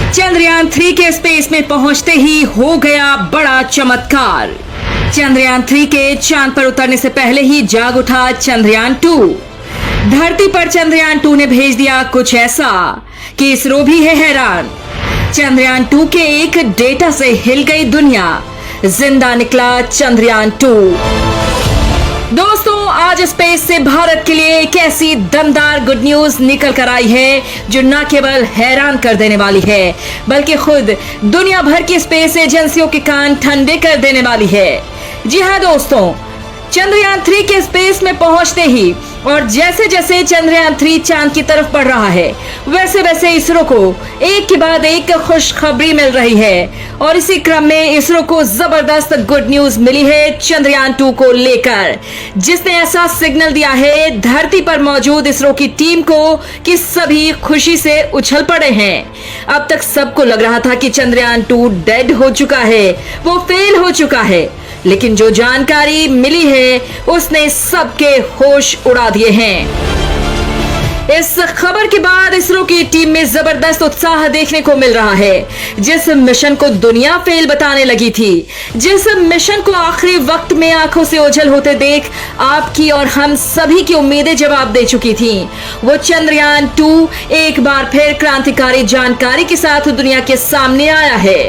चंद्रयान 3 के स्पेस में पहुंचते ही हो गया बड़ा चमत्कार। चंद्रयान 3 के चांद पर उतरने से पहले ही जाग उठा चंद्रयान 2। धरती पर चंद्रयान 2 ने भेज दिया कुछ ऐसा कि इसरो भी है हैरान। चंद्रयान 2 के एक डेटा से हिल गई दुनिया, जिंदा निकला चंद्रयान 2। दोस्तों, आज स्पेस से भारत के लिए एक ऐसी दमदार गुड न्यूज निकल कर आई है जो न केवल हैरान कर देने वाली है बल्कि खुद दुनिया भर की स्पेस एजेंसियों के कान ठंडे कर देने वाली है। जी हाँ दोस्तों, चंद्रयान 3 के स्पेस में पहुंचते ही और जैसे जैसे चंद्रयान 3 चांद की तरफ बढ़ रहा है वैसे वैसे इसरो को एक के बाद एक खुशखबरी मिल रही है और इसी क्रम में इसरो को जबरदस्त गुड न्यूज मिली है चंद्रयान 2 को लेकर, जिसने ऐसा सिग्नल दिया है धरती पर मौजूद इसरो की टीम को कि सभी खुशी से उछल पड़े हैं। अब तक सबको लग रहा था कि चंद्रयान 2 डेड हो चुका है, वो फेल हो चुका है, लेकिन जो जानकारी मिली है उसने सबके होश उड़ा दिए हैं। इस खबर के बाद इसरो की टीम में जबरदस्त उत्साह देखने को मिल रहा है। जिस मिशन को दुनिया फेल बताने लगी थी, जिस मिशन को आखिरी वक्त में आंखों से ओझल होते देख आपकी और हम सभी की उम्मीदें जवाब दे चुकी थी, वो चंद्रयान 2 एक बार फिर क्रांतिकारी जानकारी के साथ दुनिया के सामने आया है।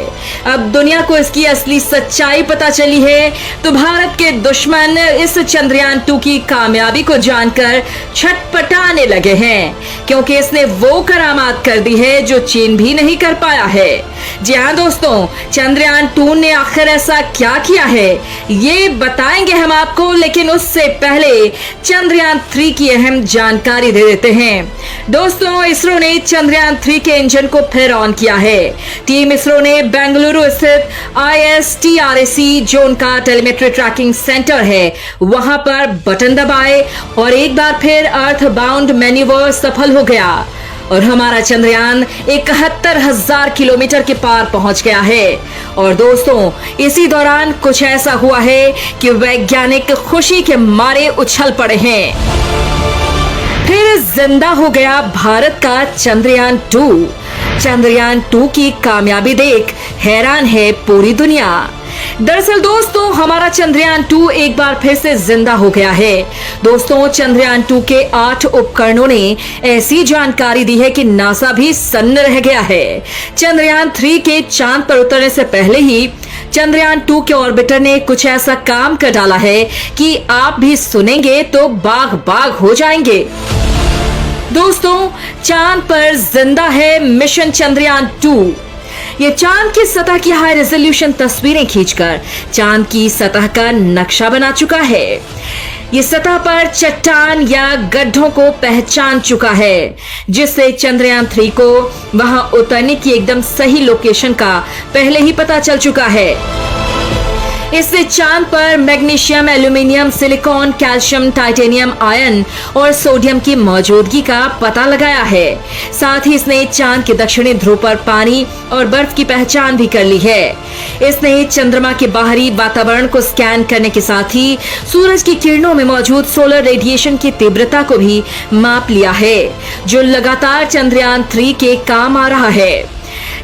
अब दुनिया को इसकी असली सच्चाई पता चली है तो भारत के दुश्मन इस चंद्रयान 2 की कामयाबी को जानकर छटपटाने लगे हैं, क्योंकि इसने वो करामात कर दी है जो चीन भी नहीं कर पाया है। जी हाँ दोस्तों, चंद्रयान 2 ने आखिर ऐसा क्या किया है ये बताएंगे हम आपको, लेकिन उससे पहले चंद्रयान 3 की अहम जानकारी दे देते हैं। दोस्तों, इसरो ने चंद्रयान 3 के इंजन को फिर ऑन किया है। टीम इसरो ने बेंगलुरु स्थित ISTRAC जोन का टेलीमेट्री ट्रैकिंग सेंटर है, वहां पर बटन दबाए और एक बार फिर अर्थ बाउंड मैन्यूवर सफल हो गया और हमारा चंद्रयान 71,000 किलोमीटर के पार पहुंच गया है। और दोस्तों, इसी दौरान कुछ ऐसा हुआ है कि वैज्ञानिक खुशी के मारे उछल पड़े हैं। फिर जिंदा हो गया भारत का चंद्रयान 2। चंद्रयान 2 की कामयाबी देख हैरान है पूरी दुनिया। दरअसल दोस्तों, हमारा चंद्रयान 2 एक बार फिर से जिंदा हो गया है। दोस्तों, चंद्रयान 2 के 8 उपकरणों ने ऐसी जानकारी दी है कि नासा भी सन्न रह गया है। चंद्रयान 3 के चांद पर उतरने से पहले ही चंद्रयान 2 के ऑर्बिटर ने कुछ ऐसा काम कर डाला है कि आप भी सुनेंगे तो बाग बाग हो जाएंगे। दोस्तों, चांद पर जिंदा है मिशन चंद्रयान 2। ये चांद की सतह की हाई रेजोल्यूशन तस्वीरें खींचकर चांद की सतह का नक्शा बना चुका है। ये सतह पर चट्टान या गड्ढों को पहचान चुका है, जिससे चंद्रयान 3 को वहां उतरने की एकदम सही लोकेशन का पहले ही पता चल चुका है। इसने चांद पर magnesium, aluminium, silicon, calcium, titanium, ion और सोडियम की मौजूदगी का पता लगाया है। साथ ही इसने चांद के दक्षिणी ध्रुव पर पानी और बर्फ की पहचान भी कर ली है। इसने चंद्रमा के बाहरी वातावरण को स्कैन करने के साथ ही सूरज की किरणों में मौजूद सोलर रेडिएशन की तीव्रता को भी माप लिया है, जो लगातार चंद्रयान 3 के काम आ रहा है।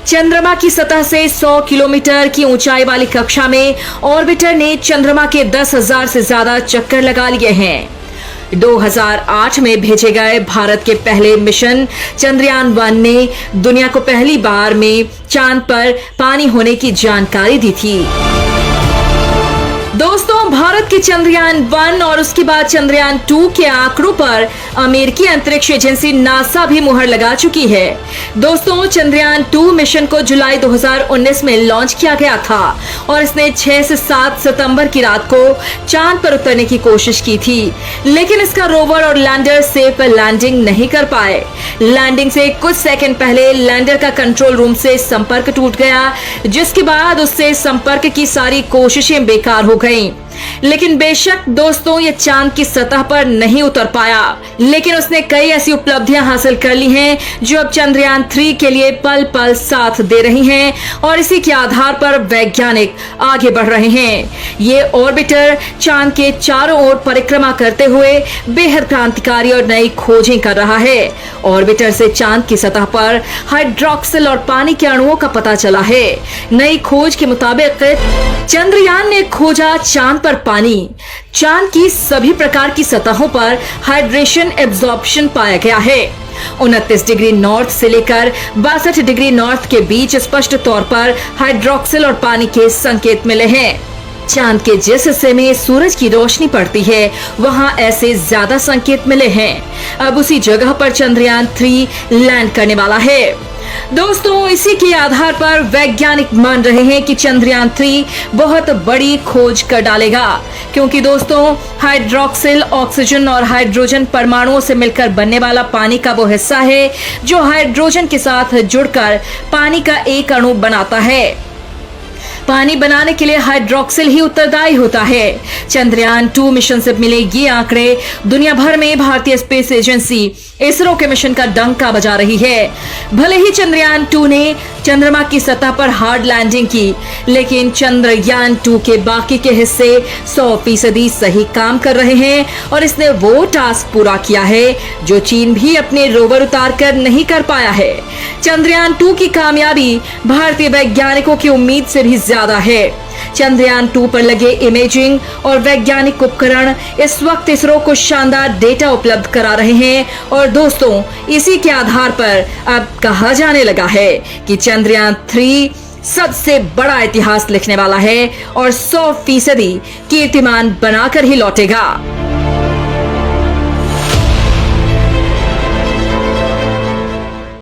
चंद्रमा की सतह से 100 किलोमीटर की ऊंचाई वाली कक्षा में ऑर्बिटर ने चंद्रमा के 10,000 से ज्यादा चक्कर लगा लिए हैं। 2008 में भेजे गए भारत के पहले मिशन चंद्रयान 1 ने दुनिया को पहली बार में चांद पर पानी होने की जानकारी दी थी। दोस्तों, भारत के चंद्रयान 1 और उसके बाद चंद्रयान 2 के आंकड़ों पर अमेरिकी अंतरिक्ष एजेंसी नासा भी मुहर लगा चुकी है। दोस्तों, चंद्रयान 2 मिशन को जुलाई 2019 में लॉन्च किया गया था और इसने 6 से 7 सितंबर की रात को चांद पर उतरने की कोशिश की थी, लेकिन इसका रोवर और लैंडर सेफ लैंडिंग नहीं कर पाए। लैंडिंग से कुछ सेकंड पहले लैंडर का कंट्रोल रूम से संपर्क टूट गया, जिसके बाद उससे संपर्क की सारी कोशिशें बेकार हो गईं। लेकिन बेशक दोस्तों ये चांद की सतह पर नहीं उतर पाया, लेकिन उसने कई ऐसी उपलब्धियां हासिल कर ली हैं जो अब चंद्रयान 3 के लिए पल पल साथ दे रही हैं और इसी के आधार पर वैज्ञानिक आगे बढ़ रहे हैं। ये ऑर्बिटर चांद के चारों ओर परिक्रमा करते हुए बेहद क्रांतिकारी और नई खोजें कर रहा है। ऑर्बिटर से चांद की सतह पर हाइड्रोक्सिल और पानी के अणुओं का पता चला है। नई खोज के मुताबिक चंद्रयान ने खोजा चांद पर पानी। चांद की सभी प्रकार की सतहों पर हाइड्रेशन एब्जॉर्प्शन पाया गया है। 29 डिग्री नॉर्थ से लेकर 62 डिग्री नॉर्थ के बीच स्पष्ट तौर पर हाइड्रोक्सिल और पानी के संकेत मिले हैं। चांद के जिस हिस्से में सूरज की रोशनी पड़ती है वहां ऐसे ज्यादा संकेत मिले हैं। अब उसी जगह पर चंद्रयान 3 लैंड करने वाला है। दोस्तों इसी के आधार पर वैज्ञानिक मान रहे हैं कि चंद्रयान 3 बहुत बड़ी खोज कर डालेगा, क्योंकि दोस्तों हाइड्रोक्सिल ऑक्सीजन और हाइड्रोजन परमाणुओं से मिलकर बनने वाला पानी का वो हिस्सा है जो हाइड्रोजन के साथ जुड़कर पानी का एक अणु बनाता है। पानी बनाने के लिए हाइड्रोक्सिल ही उत्तरदायी होता है। चंद्रयान 2 मिशन से मिले ये आंकड़े दुनिया भर में भारतीय स्पेस एजेंसी इसरो के मिशन का डंका बजा रही है। भले ही चंद्रयान 2 ने चंद्रमा की सतह पर हार्ड लैंडिंग की, लेकिन चंद्रयान 2 के बाकी के हिस्से 100% सही काम कर रहे हैं और इसने वो टास्क पूरा किया है जो चीन भी अपने रोवर उतार कर नहीं कर पाया है। चंद्रयान 2 की कामयाबी भारतीय वैज्ञानिकों की उम्मीद से भी ज्यादा है। चंद्रयान 2 पर लगे इमेजिंग और वैज्ञानिक उपकरण इस वक्त इसरो को शानदार डेटा उपलब्ध करा रहे हैं और दोस्तों इसी के आधार पर अब कहा जाने लगा है कि चंद्रयान 3 सबसे बड़ा इतिहास लिखने वाला है और 100% कीर्तिमान बनाकर ही लौटेगा।